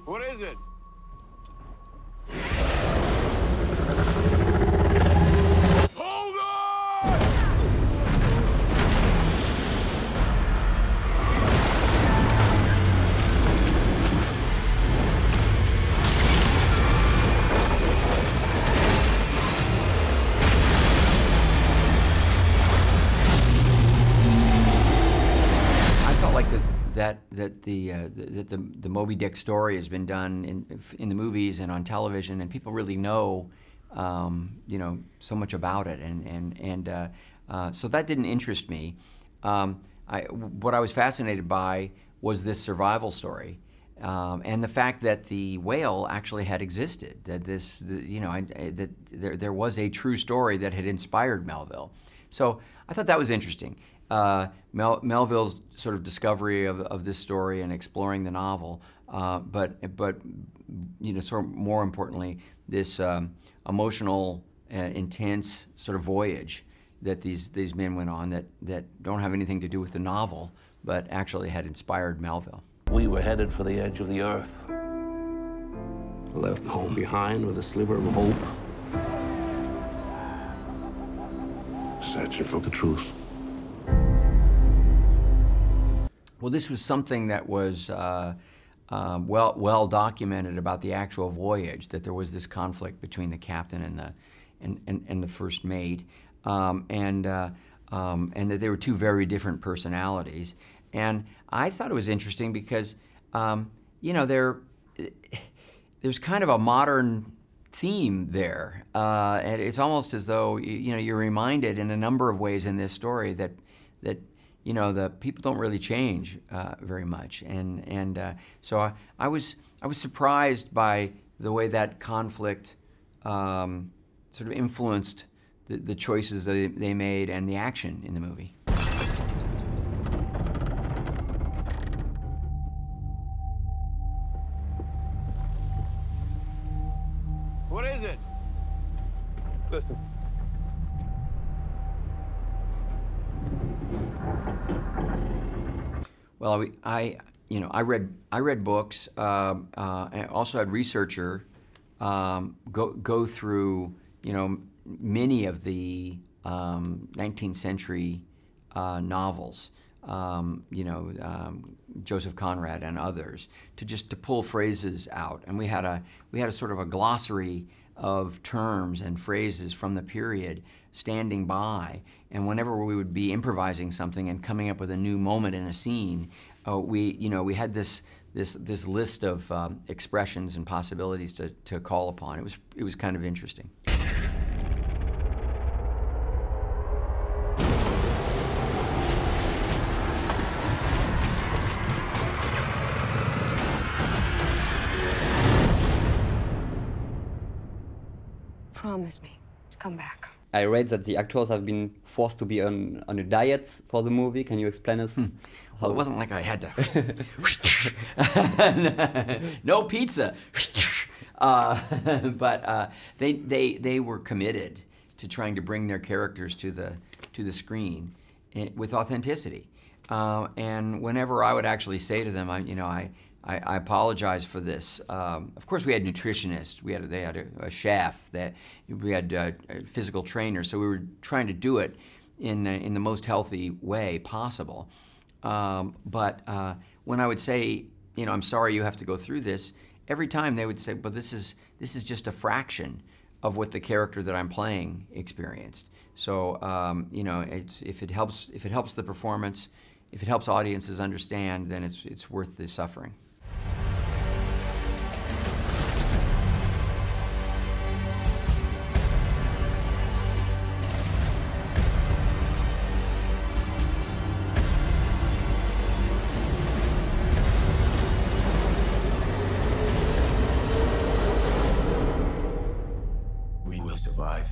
What is it? Hold on! I felt like the Moby Dick story has been done in the movies and on television, and people really know, you know, so much about it, so that didn't interest me. What I was fascinated by was this survival story, and the fact that the whale actually had existed. That that there was a true story that had inspired Melville. So I thought that was interesting. Melville's sort of discovery of this story and exploring the novel, but you know, sort of more importantly, this emotional, intense sort of voyage that these men went on that don't have anything to do with the novel, but actually had inspired Melville. We were headed for the edge of the earth. Left home behind with a sliver of hope. Searching for the truth. Well, this was something that was well documented about the actual voyage, that there was this conflict between the captain and the first mate, and that they were two very different personalities. And I thought it was interesting because, you know, there's kind of a modern theme there, and it's almost as though you know, you're reminded in a number of ways in this story that you know, the people don't really change very much, and so I was surprised by the way that conflict sort of influenced the choices that they made and the action in the movie. What is it? Listen. Well, I read books. I also had researcher go through, you know, many of the 19th century novels, you know, Joseph Conrad and others, to pull phrases out, and we had a sort of a glossary of terms and phrases from the period standing by, and whenever we would be improvising something and coming up with a new moment in a scene, we had this list of expressions and possibilities to call upon. It was kind of interesting. Promise me to come back. I read that the actors have been forced to be on a diet for the movie. Can you explain us? Well, it wasn't like I had to. No pizza. But they were committed to trying to bring their characters to the screen with authenticity. And whenever I would actually say to them, I apologize for this. Of course, we had nutritionists. They had a chef. We had physical trainers. So we were trying to do it in the most healthy way possible. But when I would say, I'm sorry you have to go through this, every time they would say, but this is just a fraction of what the character that I'm playing experienced. So if it helps the performance, if it helps audiences understand, then it's worth the suffering. We will survive.